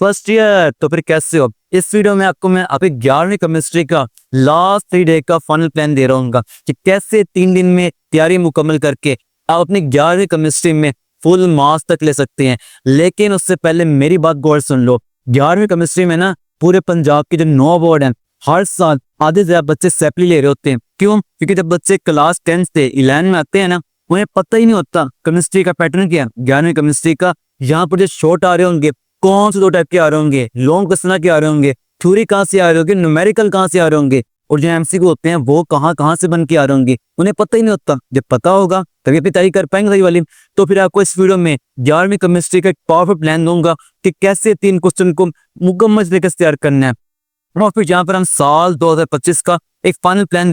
First year. तो फिर कैसे हो? इस वीडियो में आपको मैं आपकी 11वीं केमिस्ट्री का लास्ट 3 डे का फाइनल प्लान दे रहा हूँ कि कैसे 3 दिन में तैयारी मुकम्मल करके आप अपनी 11वीं केमिस्ट्री में फुल मार्क्स तक ले सकते हैं। लेकिन उससे पहले मेरी बात गौर सुन लो। 11वीं केमिस्ट्री में ना पूरे पंजाब के जो 9 बोर्ड हैं, हर साल आधे से ज्यादा बच्चे सैपली ले रहे होते हैं। क्यों? क्योंकि जब बच्चे क्लास 10 से 11 में आते हैं ना, उन्हें पता ही नहीं होता केमिस्ट्री का पैटर्न क्या है। 11वीं केमिस्ट्री का यहाँ पर जो शॉर्ट आ रहे होंगे, कौन से 2 टाइप के आ रहे होंगे, लॉन्ग क्वेश्चन के आ रहे होंगे, थ्योरी कहाँ से आ रहे होंगे, न्यूमेरिकल कहाँ से आ रहे होंगे, और जो एमसीक्यू होते हैं वो कहाँ से बन के आ रहे होंगे, उन्हें पता ही नहीं होता। जब पता होगा तभी अपनी तैयारी कर पाएंगे सही वाली। तो फिर आपको इस वीडियो में 11वीं केमिस्ट्री का एक पावरफुल प्लान दूंगा कि कैसे 3 क्वेश्चन को मुकम्मल तरीके से तैयार करना है। और फिर यहाँ पर हम साल 2025 का एक फाइनल प्लान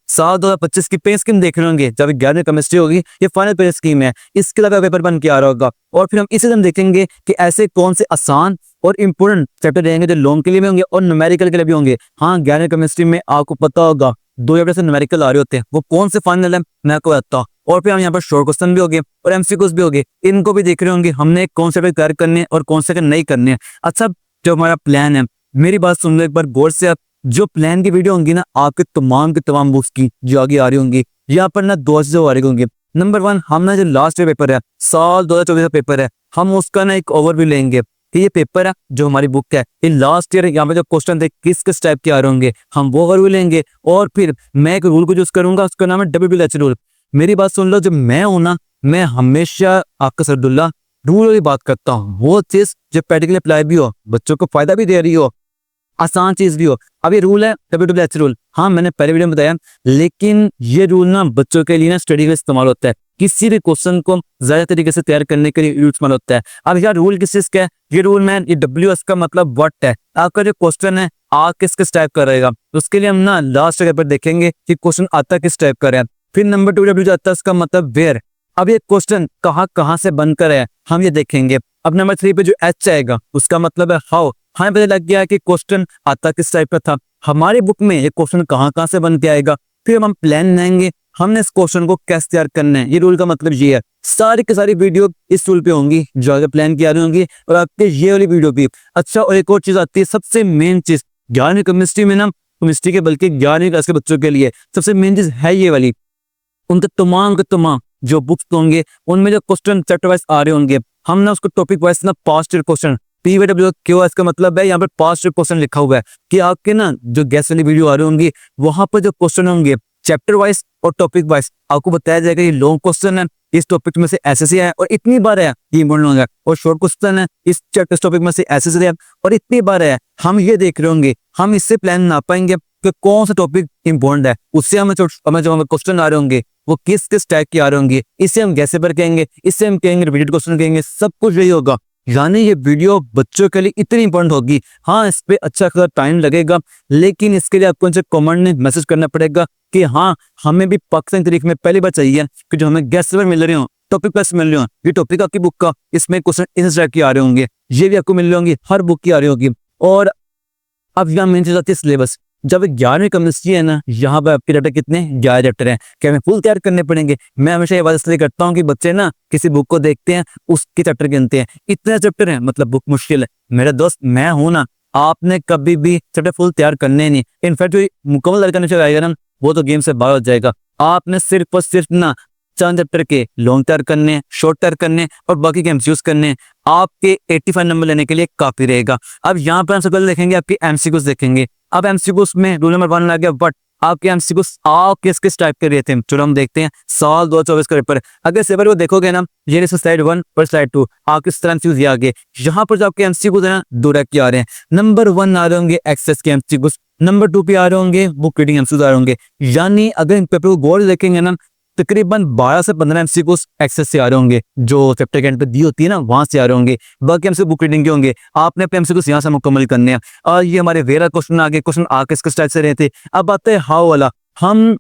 साल 2025 की पे स्कीम देख रहे होंगे। जब 11वीं केमिस्ट्री होगी, ये फाइनल पे स्कीम है, इसके अलावा पेपर बन के आ रहा होगा। और फिर हम इसी दिन देखेंगे कि ऐसे कौन से आसान और इम्पोर्टेंट चैप्टर रहेंगे जो लॉन्ग के लिए भी होंगे और न्यूमेरिकल के लिए भी होंगे। हाँ, 11वीं केमिस्ट्री में आपको पता होगा 2 चैप्टर से न्यूमेरिकल आ रहे होते हैं, वो कौन से फाइनल है मैं आपको बताता हूँ। और फिर हम यहाँ पर शॉर्ट क्वेश्चन भी होंगे और एमसीक्यूज भी होंगे, इनको भी देख रहे होंगे हमने कौन से तैयार करने हैं और कौन से नहीं करने हैं। अच्छा, जो हमारा प्लान है, मेरी बात सुन लो एक बार गौर से। आप जो प्लान की वीडियो होंगी ना, आपके तमाम बुक्स की जो आगे आ रही होंगी, यहाँ पर ना 2 चीजें आ रही होंगी। नंबर 1, हम ना जो लास्ट पेपर है, साल 2024 का पेपर है, हम उसका ना एक ओवरव्यू लेंगे कि ये पेपर है जो हमारी बुक है, ये लास्ट ईयर यहाँ पे जो क्वेश्चन थे किस टाइप के आ रहे होंगे, हम वो ओवरव्यू लेंगे। और फिर मैं एक रूल को यूज करूंगा, उसका नाम है WBLH रूल। मेरी बात सुन लो, जब मैं हूं ना, मैं हमेशा आपका सरदुल्ला रूल वाली बात करता हूँ। वो चीज जो प्रैक्टिकली अप्लाई भी हो, बच्चों को फायदा भी दे रही हो, आसान चीज भी हो। अब ये रूल है WBLH रूल, हाँ मैंने पहले वीडियो में बताया, लेकिन ये रूल ना बच्चों के लिए ना स्टडी में इस्तेमाल होता है, किसी भी क्वेश्चन को ज्यादा तरीके से तैयार करने के लिए इस्तेमाल होता है। अब यार रूल किस चीज का है? ये रूल मैन, ये WS का मतलब व्हाट है। आपका जो क्वेश्चन है आ किस टाइप का रहेगा, उसके लिए हम ना लास्ट जगह पर देखेंगे कि क्वेश्चन आता किस टाइप का है। फिर नंबर 2 W आता है, उसका मतलब वेयर। अब ये क्वेश्चन कहाँ से बनकर है, हम ये देखेंगे। अब नंबर 3 पे जो H आएगा, उसका मतलब है हाउ। हमें पता लग गया कि क्वेश्चन आता किस टाइप का था, हमारी बुक में ये क्वेश्चन कहाँ से बन के आएगा। फिर हम प्लान बनाएंगे, हमने इस क्वेश्चन को कैसे तैयार करना है। ये रूल का मतलब ये है। सारी की सारी वीडियो इस रूल पे होंगी जो आगे प्लान किया रही होंगी, और आपके ये वाली वीडियो भी। अच्छा, और एक और चीज आती है, सबसे मेन चीज 11वीं केमिस्ट्री में ना, केमिस्ट्री के बल्कि 11वीं क्लास के बच्चों के लिए सबसे मेन चीज है ये वाली। उनके तमाम जो बुक्स होंगे, उनमें जो क्वेश्चन चैप्टर वाइज आ रहे होंगे, हम ना उसको टॉपिक वाइज ना पास्ट ईयर क्वेश्चन PWQ, इसका मतलब है यहाँ पर पास्ट ईयर क्वेश्चन लिखा हुआ है कि आपके ना जो गैस वाली वीडियो आ रही होंगी, वहां पर जो क्वेश्चन होंगे चैप्टर वाइज और टॉपिक वाइज आपको बताया जाएगा ये लॉन्ग क्वेश्चन है, इस टॉपिक में से ऐसे है और इतनी बार है, ये इंपॉर्टेंट होगा। और शॉर्ट क्वेश्चन है, इस चैप्टर टॉपिक में से ऐसे है और इतनी बार है। हम ये देख रहे होंगे, हम इससे प्लान ना पाएंगे कि कौन सा टॉपिक इंपॉर्टेंट है। उससे हमें जो क्वेश्चन आ रहे होंगे वो किस टाइप के आ रहे होंगे, इससे हम गैसे पर कहेंगे, इससे हम कहेंगे रिपीटेड क्वेश्चन कहेंगे, सब कुछ यही होगा। यानी ये वीडियो बच्चों के लिए इतनी इंपॉर्टेंट होगी। हाँ, इस पे अच्छा खासा टाइम लगेगा, लेकिन इसके लिए आपको कमेंट में मैसेज करना पड़ेगा कि हाँ हमें भी पाकिस्तानी तरीके में पहली बार चाहिए कि जो हमें गैस पर मिल रहे हो, टॉपिक पर मिल रहे हो, ये टॉपिक आपकी बुक का, इसमें क्वेश्चन इस टाइप के आ रहे होंगे, ये भी आपको मिल रहे होंगे, हर बुक की आ रही होगी। और अब यहाँ मेन चीज आती है सिलेबस। जब 11वीं केमिस्ट्री है ना, यहाँ पे आपके चैप्टर कितने 11 चैप्टर हैं, क्या हमें फुल तैयार करने पड़ेंगे? मैं हमेशा ये बात इसलिए करता हूँ कि बच्चे ना किसी बुक को देखते हैं, उसके चैप्टर गिनते हैं, इतने चैप्टर हैं मतलब बुक मुश्किल है। मेरा दोस्त मैं हूं ना, आपने कभी भी चैप्टर फुल तैयार करने नहीं। इनफैक्ट जो मुकम्मल तैयार करने आएगा ना, वो तो गेम से बाहर हो जाएगा। आपने सिर्फ और सिर्फ ना 4 चैप्टर के लॉन्ग तैयार करने, शॉर्ट तैयार करने और बाकी के एमसीक्यूज करने, आपके 85 नंबर लेने के लिए काफी रहेगा। अब यहाँ पर हम सबसे पहले देखेंगे आपके एमसीक्यूज देखेंगे। अब एमसीक्यूज में रूल नंबर 1 आ गया, बट आपके एमसीक्यूज आप किस टाइप के रहे थे, चलो हम देखते हैं। साल 2024 का पेपर, अगर इस पेपर को देखोगे ना, ये स्लाइड 1 और स्लाइड 2, आपके इस तरह एमसीक्यूज ये आ गए। यहाँ पर जो आपके एमसीक्यूज है ना, 2 टाइप के आ रहे हैं। नंबर 1 आ रहे होंगे एक्सेस के एमसीक्यूज, नंबर 2 पे आ रहे होंगे बुक रीडिंग एमसीक्यूज आ रहे होंगे। यानी अगर इन पेपर को गौर से देखेंगे ना, तकरीबन 12 से 15 एमसीक्यूज एक्सेस से आ रहे होंगे, जो चैप्टर के एंड पे दी होती है ना, वहां से आ रहे होंगे। बाकी हमसे बुक रीडिंग के होंगे, आपने अपने एमसीक्यूज यहाँ से मुकम्मल करने हैं। और ये हमारे वेरा क्वेश्चन आगे, क्वेश्चन आ किस टाइप से रहे थे। अब आते हैं हाउ वाला, हम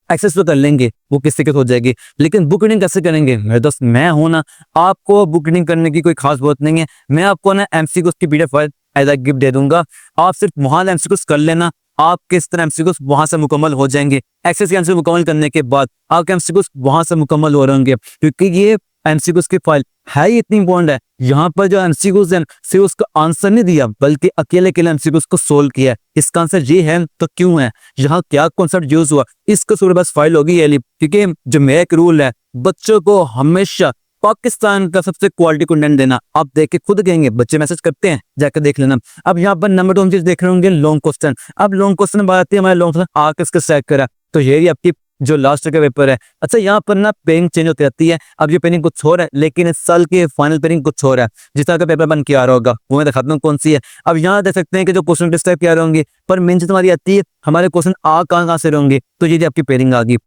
एक्सेस तो कर लेंगे, वो किस तरीके से हो जाएगी, लेकिन बुक रीडिंग कैसे करेंगे? मेरे दोस्त मैं हूं ना, आपको बुक रीडिंग करने की कोई खास बात नहीं है। मैं आपको ना एमसीक्यूज की PDF file as a gift दे दूंगा, आप सिर्फ वहां एमसीक्यूज कर लेना, आपके इस तरह एमसीक्यूज वहां से मुकम्मल हो जाएंगे। एक्सेस के एमसीक्यू मुकम्मल करने के बाद आपके एमसीक्यूज वहां से मुकम्मल हो रहे होंगे, क्योंकि ये एमसीक्यूज की फाइल है ही इतनी इंपॉर्टेंट है, यहाँ पर जो एमसीक्यूज है सिर्फ उसका आंसर नहीं दिया बल्कि अकेले अकेले एमसीक्यूज को सोल्व किया है। इसका आंसर ये है तो क्यों है, यहाँ क्या कॉन्सेप्ट यूज हुआ, इसका सूर्य बस फाइल होगी ये। क्योंकि जो मेरा एक रूल है, बच्चों को हमेशा पाकिस्तान का सबसे क्वालिटी कंटेंट देना। आप देख के खुद कहेंगे, बच्चे मैसेज करते हैं, जाकर देख लेना। अब यहाँ पर नंबर 2 हम चीज देख रहे होंगे लॉन्ग क्वेश्चन। अब लॉन्ग क्वेश्चन बात आती है हमारे लॉन्ग क्वेश्चन आ किसके स्टैक करा, तो यही आपकी जो लास्ट का पेपर है। अच्छा, यहाँ पर ना पेयरिंग चेंज होती रहती है। अब ये पेयरिंग कुछ और है, लेकिन इस साल की फाइनल पेयरिंग कुछ और है। जिस तरह का पेपर बन के आ रहा होगा वो मैं दिखाता हूँ कौन सी है। अब यहाँ देख सकते हैं कि जो क्वेश्चन किस टाइप के आ रहे होंगे, पर मेन चीज तुम्हारी आती है हमारे क्वेश्चन आ कहाँ से होंगे, तो ये आपकी पेयरिंग आ गई।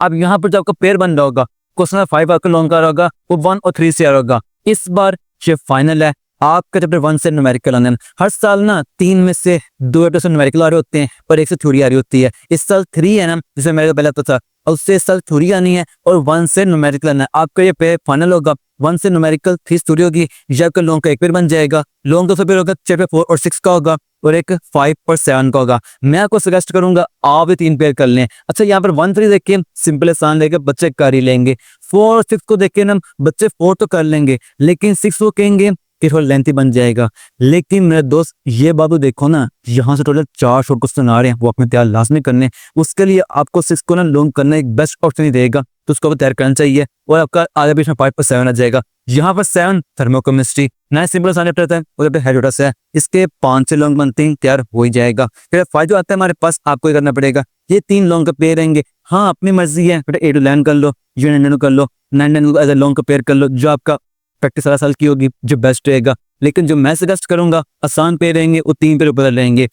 अब यहाँ पर जो आपका पेयर बन रहा होगा, क्वेश्चन 5 आपका लॉन्ग का होगा, वो 1 और 3 से आ रहा होगा। इस बार ये फाइनल है, आपका चैप्टर 1 से न्यूमेरिकल आने। हर साल ना 3 में से 2 चैप्टर से न्यूमेरिकल आ रहे होते हैं, पर 1 से थ्योरी आ रही होती है। इस साल 3 है ना, जिसमें मेरे को पहले आता था, और उससे इस साल थ्योरी आनी है और 1 से न्यूमेरिकल आना है। आपका ये पेयर फाइनल होगा, 1 से न्यूमेरिकल, 3 थ्योरी होगी। ये आपका लॉन्ग का एक पेयर बन जाएगा। लॉन्ग 2 पेयर होगा, चैप्टर 4 और 6 का होगा, और एक 5 और 7 का होगा। मैं आपको सजेस्ट करूंगा आप भी 3 पेयर कर लें। अच्छा, यहाँ पर 1 3 देखिए सिंपल आसान लेके बच्चे कर ही लेंगे। 4 और 6 को देखिए ना, बच्चे 4 तो कर लेंगे, लेकिन 6 को कहेंगे कि थोड़ा लेंथी बन जाएगा। लेकिन मेरे दोस्त ये बाबू देखो ना, यहाँ से टोटल 4 शॉर्ट क्वेश्चन आ रहे हैं, वो अपने तैयार लाजमी करने। उसके लिए आपको 6 को ना लॉन्ग करना एक बेस्ट ऑप्शन ही देगा, तो उसको तैयार करना चाहिए। और आपका आगे बीच में 5 पर 7 आ जाएगा। यहाँ पर 7 थर्मोकेमिस्ट्री, नया सिंपल आसान चैप्टर है, वो चैप्टर है छोटा सा है, इसके 5 से लॉन्ग बनते ही तैयार हो ही जाएगा। फिर 5 जो आता है हमारे पास, आपको करना पड़ेगा। ये 3 लॉन्ग का पेयर रहेंगे। हाँ, अपनी मर्जी है, बेटा 8 9 कर लो, यू 9 कर लो, 9 9 एज ए लॉन्ग का पेयर कर लो, जो आपका प्रैक्टिस सारा साल की होगी, जो बेस्ट रहेगा। लेकिन जो मैं सजेस्ट करूंगा, आसान पेयर रहेंगे, वो 3 पेयर ऊपर रहेंगे।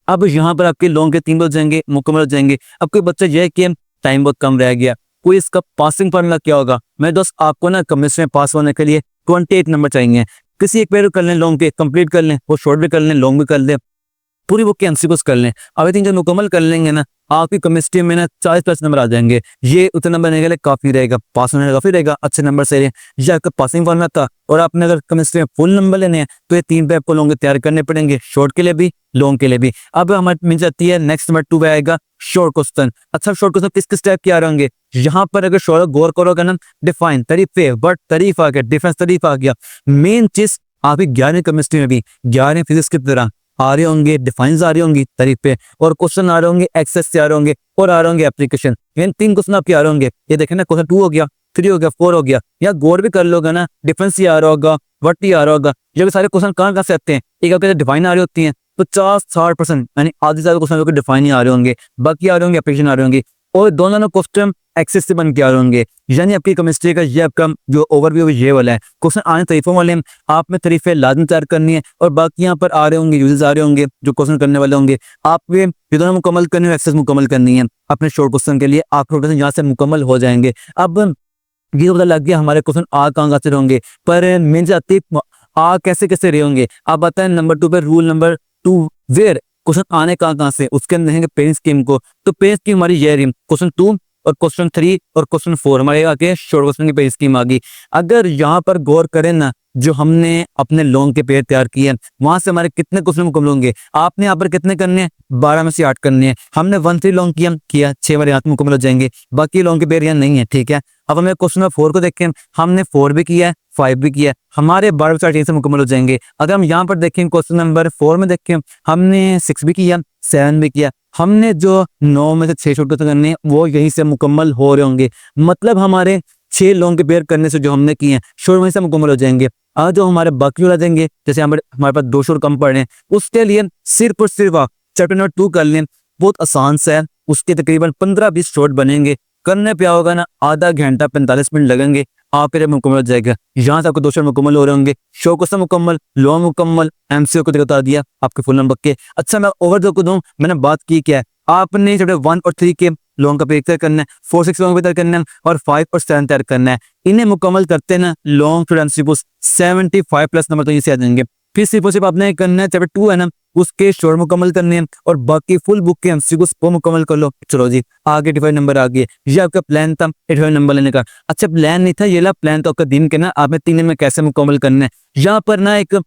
अब यहाँ पर आपके लॉन्ग के 3 हो जाएंगे, मुकम्मल हो जाएंगे। अब कोई बच्चा यह है कि टाइम बहुत कम रह गया, कोई इसका पासिंग फार्मूला क्या होगा। मैं दोस्त आपको ना केमिस्ट्री में पास होने के लिए 28 नंबर चाहिए। किसी एक पेयर कर लें, लॉन्ग के कंप्लीट कर लें, वो शॉर्ट भी कर लें, लॉन्ग भी कर लें, पूरी बुक के एमसीक्यूज कर लें। अब आई थिंक जब मुकम्मल कर लेंगे ना, आपकी केमिस्ट्री में ना 40+ नंबर आ जाएंगे। ये उतने नंबर नहीं गए, काफी रहेगा, पास होने काफी रहेगा, अच्छे नंबर से। ये आपका पासिंग फॉर्मूला था। और आपने अगर केमिस्ट्री में फुल नंबर लेने हैं, तो ये 3 पे आपको लॉन्ग तैयार करने पड़ेंगे, शॉर्ट के लिए भी, लॉन्ग के लिए भी। अब हमारे मिल जाती है नेक्स्ट नंबर 2 पे आएगा शॉर्ट क्वेश्चन। अच्छा, शॉर्ट क्वेश्चन किस किस टाइप के आ रहे होंगे, यहाँ पर अगर शॉर्ट गौर करोगे ना, डिफाइन, तरीफे, वर्ड, तारीफ आ गया, डिफरेंस तारीफ आ गया। मेन चीज आपकी 11वीं केमिस्ट्री में भी 11वीं फिजिक्स की तरह आ रहे होंगे, डिफाइंस आ रही होंगी, तरीफे, और क्वेश्चन आ रहे होंगे एक्सेस से आ रहे होंगे, और आ रहे होंगे एप्लीकेशन। इन 3 क्वेश्चन आपके आ रहे होंगे। ये देखें ना, क्वेश्चन 2 हो गया, 3 हो गया, 4 हो गया। या गौर भी कर लोगे ना, डिफरेंस ही आ रहा होगा, वट ही आ रहा होगा। ये सारे क्वेश्चन कहाँ से आते हैं, एक आपके डिफाइन आ रही होती है, 50-60% यानी आधे ज्यादा क्वेश्चन डिफाइन ही आ रहे होंगे, बाकी आ रहे होंगे एप्लीकेशन आ रहे होंगे, और दोनों क्वेश्चन एक्सेस से बन के आ रहे होंगे। यानी आपकी केमिस्ट्री का ये आपका जो ओवरव्यू ये वाला है। क्वेश्चन आने तरीफों वाले, आप में तरीफे लाजमी तैयार करनी है, और बाकी यहाँ पर आ रहे होंगे यूजेस आ रहे होंगे जो क्वेश्चन करने वाले होंगे। आप ये दोनों मुकम्मल करनी है, एक्सेस मुकम्मल करनी है अपने शॉर्ट क्वेश्चन के लिए। आप क्वेश्चन यहाँ से मुकम्मल हो जाएंगे। अब ये तो पता लग गया हमारे क्वेश्चन आ कहाँ से होंगे, पर मेन जाती आ कैसे कैसे रहे होंगे। आप बताएं नंबर 2 पे रूल नंबर 2 वेयर क्वेश्चन आने कहाँ से, उसके अंदर देखेंगे पेरेंट्स स्कीम को। तो पेरेंट्स स्कीम हमारी ये रही, क्वेश्चन 2 और क्वेश्चन 3 और क्वेश्चन 4 हमारे आगे शॉर्ट क्वेश्चन की पेरेंट्स स्कीम आ गई। अगर यहाँ पर गौर करें ना, जो हमने अपने लॉन्ग के पेयर तैयार किए, वहां से हमारे कितने क्वेश्चन मुकम्मल होंगे। आपने यहाँ पर कितने करने हैं, 12 में से 8 करने हैं। हमने 1 3 लॉन्ग किया 6 हमारे हाथ में मुकम्मल हो जाएंगे, बाकी लॉन्ग के पेयर यहाँ नहीं है, ठीक है। अब हमें क्वेश्चन 4 को देखें, हमने 4 भी किया है, 5 भी किया, हमारे 12 से 8 से मुकम्मल हो जाएंगे। अगर हम यहाँ पर देखें क्वेश्चन नंबर 4 में देखें, हमने 6 भी किया, 7 भी किया, हमने जो 9 में से 6 शॉर्ट क्वेश्चन करने वो यहीं से मुकम्मल हो रहे होंगे। मतलब हमारे 6 लॉन्ग के पेयर करने से जो हमने किए हैं शॉर्ट वहीं से मुकम्मल हो जाएंगे। आज जो हमारे बाकी हो जाएंगे, जैसे हमारे पास 2 शॉर्ट कम पड़ रहे हैं, उसके लिए सिर्फ और सिर्फ आप चैप्टर नंबर 2 कर लें, बहुत आसान सा है। उसके तकरीबन 15-20 शॉर्ट बनेंगे, करने पे होगा ना आधा घंटा 45 मिनट लगेंगे, आपके मुकम्मल हो जाएगा। यहाँ से आपको 2 शॉर्ट मुकम्मल हो रहे होंगे, शो क्वेश्चन मुकम्मल, लॉन्ग मुकम्मल, एमसीक्यू को बता दिया आपके फुल नंबर के। अच्छा, मैं ओवर को दूं, मैंने बात की क्या है, आपने चैप्टर 1 और 3 के लॉन्ग का पेपर तैयार करना है, 4 6 लॉन्ग तैयार करना है, और 5 और 7 तैयार करना है। इन्हें मुकम्मल करते ना लॉन्ग टू एमसीक्यू 75+ नंबर तो इसे आ जाएंगे। फिर सिर्फ आपने करना है चैप्टर 2 है ना, उसके शॉर्ट मुकम्मल करने हैं, और बाकी फुल बुक के एमसीक्यूज वो मुकम्मल कर लो। चलो जी, आगे 85 नंबर आ गए। ये आपका प्लान था 85 नंबर लेने का। अच्छा, प्लान नहीं था ये ला, प्लान तो आपका दिन के ना, आपने 3 दिन में कैसे मुकम्मल करना है। यहाँ पर ना एक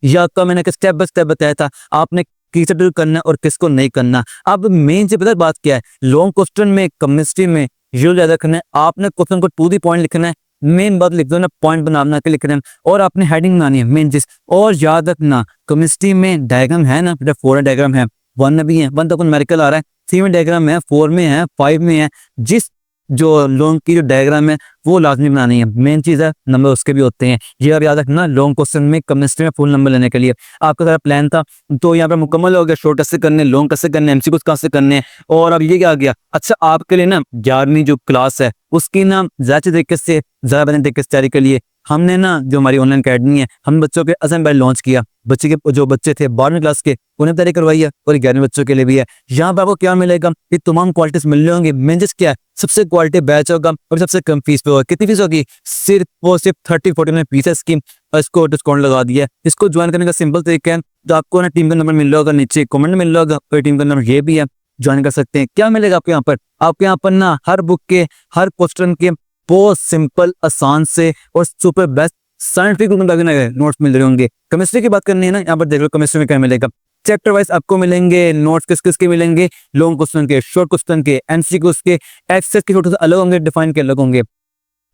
ये आपका मैंने स्टेप बाय स्टेप बताया था, आपने किस शेड्यूल करना है और किसको नहीं करना। अब मेन से पता बात क्या है, लॉन्ग क्वेश्चन में केमिस्ट्री में ये याद रखना है, आपने क्वेश्चन को टू दी पॉइंट लिखना है, मेन बात लिख दो ना, पॉइंट बना के लिख रहे हैं, और आपने हेडिंग बनानी है मेन चीज। और याद रखना केमिस्ट्री में डायग्राम है ना, बेटा 4 डायग्राम है, 1 में भी है, 1 तो न्यूमेरिकल आ रहा है, 3 में डायग्राम है, 4 में है, 5 में है। जिस जो लॉन्ग की जो डायग्राम है वो लाजमी बनानी है, मेन चीज है। नंबर उसके भी होते हैं, ये आप याद रखना लॉन्ग क्वेश्चन में केमिस्ट्री में फुल नंबर लेने के लिए। आपका सारा प्लान था तो यहाँ पे मुकम्मल हो गया, शॉर्ट कैसे करने, लॉन्ग कैसे करने, एमसीक्यू कहाँ से करने। और अब ये क्या आ गया, अच्छा आपके लिए ना 11वीं जो क्लास है उसकी ना ज्यादा तरीके से ज्यादा बेहतर तरीके से तैयारी के लिए हमने ना जो हमारी ऑनलाइन अकेडमी है, हम बच्चों के अजम बैच लॉन्च किया। बच्चे के जो बच्चे थे 12वीं क्लास के उन्हें तैयारी करवाई है, और 11वीं बच्चों के लिए भी है। यहाँ पर आपको क्या मिलेगा, ये तमाम क्वालिटीज मिल रही होंगी। मेन चीज क्या है, सबसे क्वालिटी बैच होगा और सबसे कम फीस पे होगा। कितनी फीस होगी, सिर्फ 30-40 में फीस है इसकी, और इसको डिस्काउंट लगा दिया है। इसको ज्वाइन करने का सिंपल तरीका है, तो आपको ना टीम का नंबर मिल रहा होगा, नीचे कमेंट मिल रहा होगा, और टीम का नंबर ये भी है, ज्वाइन कर सकते हैं। क्या मिलेगा आपको यहाँ पर, आपके यहाँ पर ना हर बुक के हर क्वेश्चन के बहुत सिंपल आसान से और सुपर बेस्ट साइंटिफिक नोट्स मिल रहे होंगे। केमिस्ट्री की बात करनी है ना, यहाँ पर देख लो केमिस्ट्री में क्या मिलेगा। चैप्टर वाइज आपको मिलेंगे नोट्स, किस किस के मिलेंगे, लॉन्ग क्वेश्चन के, शॉर्ट क्वेश्चन के, एमसीक्यूज के, एक्सेस के छोटे से अलग होंगे, डिफाइन के अलग होंगे।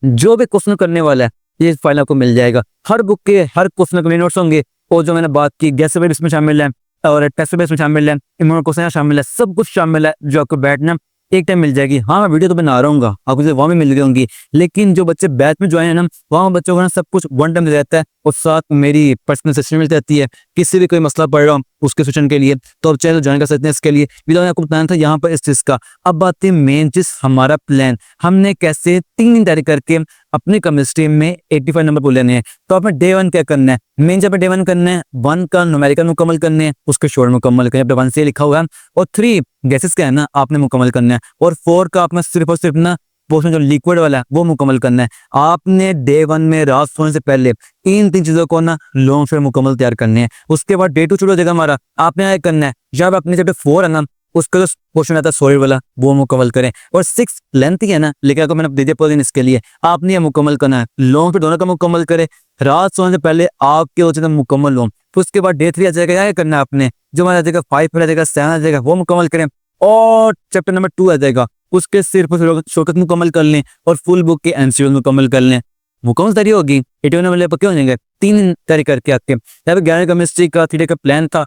जो भी क्वेश्चन करने वाला है ये फाइल आपको मिल जाएगा। हर बुक के हर क्वेश्चन के नोट्स होंगे, और जो मैंने बात की गैस बेस इसमें शामिल है, और टेस्ट बेस में शामिल है, इम्यूनो क्वेश्चन शामिल है, सब कुछ शामिल है जो आपको बैठना एक टाइम मिल जाएगी। हाँ मैं वीडियो तो बना रहा हूँ, आपको वहाँ भी मिल गई होंगी, लेकिन जो बच्चे बैच में ज्वाइन है ना, वहाँ बच्चों को ना सब कुछ वन टाइम रहता है, और साथ मेरी पर्सनल सेशन मिल जाती है। किसी भी कोई मसला पड़ रहा हूँ उसके सेशन के लिए तो आप चैनल ज्वाइन कर सकते हैं। इसके लिए भी तो आपको बताना था यहाँ पर इस चीज का। अब बात है मेन चीज, हमारा प्लान, हमने कैसे 3 दिन तैयारी करके अपनी केमिस्ट्री में 85 नंबर बोल लेने हैं। तो आपने डे 1 क्या करना है, मेन जब डे 1 करना है, 1 का न्यूमेरिकल मुकम्मल करने हैं, उसके शॉर्ट मुकम्मल करने, 1 से लिखा हुआ है, और 3 गैसेस का है ना आपने मुकम्मल करना है, और 4 का आपने सिर्फ और सिर्फ ना पोर्शन जो लिक्विड वाला है वो मुकम्मल करना है। आपने डे 1 में रात सोने से पहले इन 3 चीजों को ना लॉन्ग शॉर्ट मुकम्मल तैयार करने हैं। उसके बाद डे 2 शुरू हो जाएगा हमारा, आपने क्या करना है, जब अपने चैप्टर 4 है ना उसका जो पोर्शन आता है सॉलिड वाला वो मुकम्मल करें, और 6 लेंथ ही है ना, लेकिन आपको मैंने दे दिया पूरा दिन इसके लिए, आपने ये मुकम्मल करना है। लॉन्ग पे दोनों का मुकम्मल करें, रात सोने से पहले आपके हो जाए मुकम्मल लॉन्ग। फिर उसके बाद डे 3 आ जाएगा, क्या करना है आपने, जो हमारा आ जाएगा 5 आ जाएगा, 7 आ जाएगा, वो मुकम्मल करें, और चैप्टर नंबर 2 आ जाएगा, उसके सिर्फ शौकत मुकम्मल कर लें, और फुल बुक के एमसीक्यू मुकम्मल कर लें। मुकम्मल तैयारी होगी, 81 नंबर पक्के हो जाएंगे। 3 तैयारी करके आके यहाँ पे 11 केमिस्ट्री का 3 डे का प्लान था।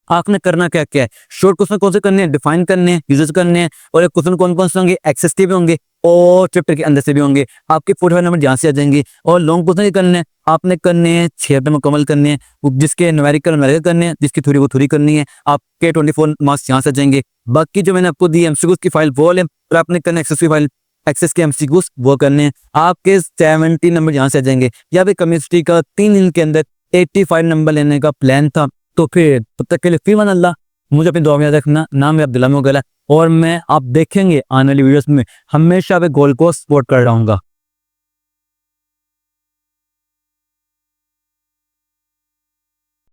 आपने करना क्या क्या है, शॉर्ट क्वेश्चन कौन से करने हैं, डिफाइन करने हैं, यूजेस करने हैं, और एक क्वेश्चन कौन कौन से होंगे, एक्सेस के भी होंगे और चैप्टर के अंदर से भी होंगे। आपके 45 नंबर यहाँ से आ जाएंगे। और लॉन्ग क्वेश्चन ही करने हैं, आपने करने हैं 6 पे मुकम्मल करने हैं, जिसके न्यूमेरिकल करने हैं, जिसकी थ्योरी वो थ्योरी करनी है। आपके 24 मार्क्स यहाँ से आ जाएंगे। बाकी जो मैंने आपको दी एमसीक्यूज की फाइल वो लें, और आपने करना एक्सेस की फाइल, एक्सेस के एमसीक्यूज वो करने हैं। आपके 70 नंबर यहाँ से आ जाएंगे। या फिर केमिस्ट्री का 3 दिन के अंदर 85 नंबर लेने का प्लान था। तो फिर तब तक के लिए फी मान अल्लाह, मुझे अपनी दुआ में याद रखना। नाम है अब्दुल्ला मोगला, और मैं आप देखेंगे आने वाली वीडियोस में हमेशा गोल को सपोर्ट कर रहा हूँ।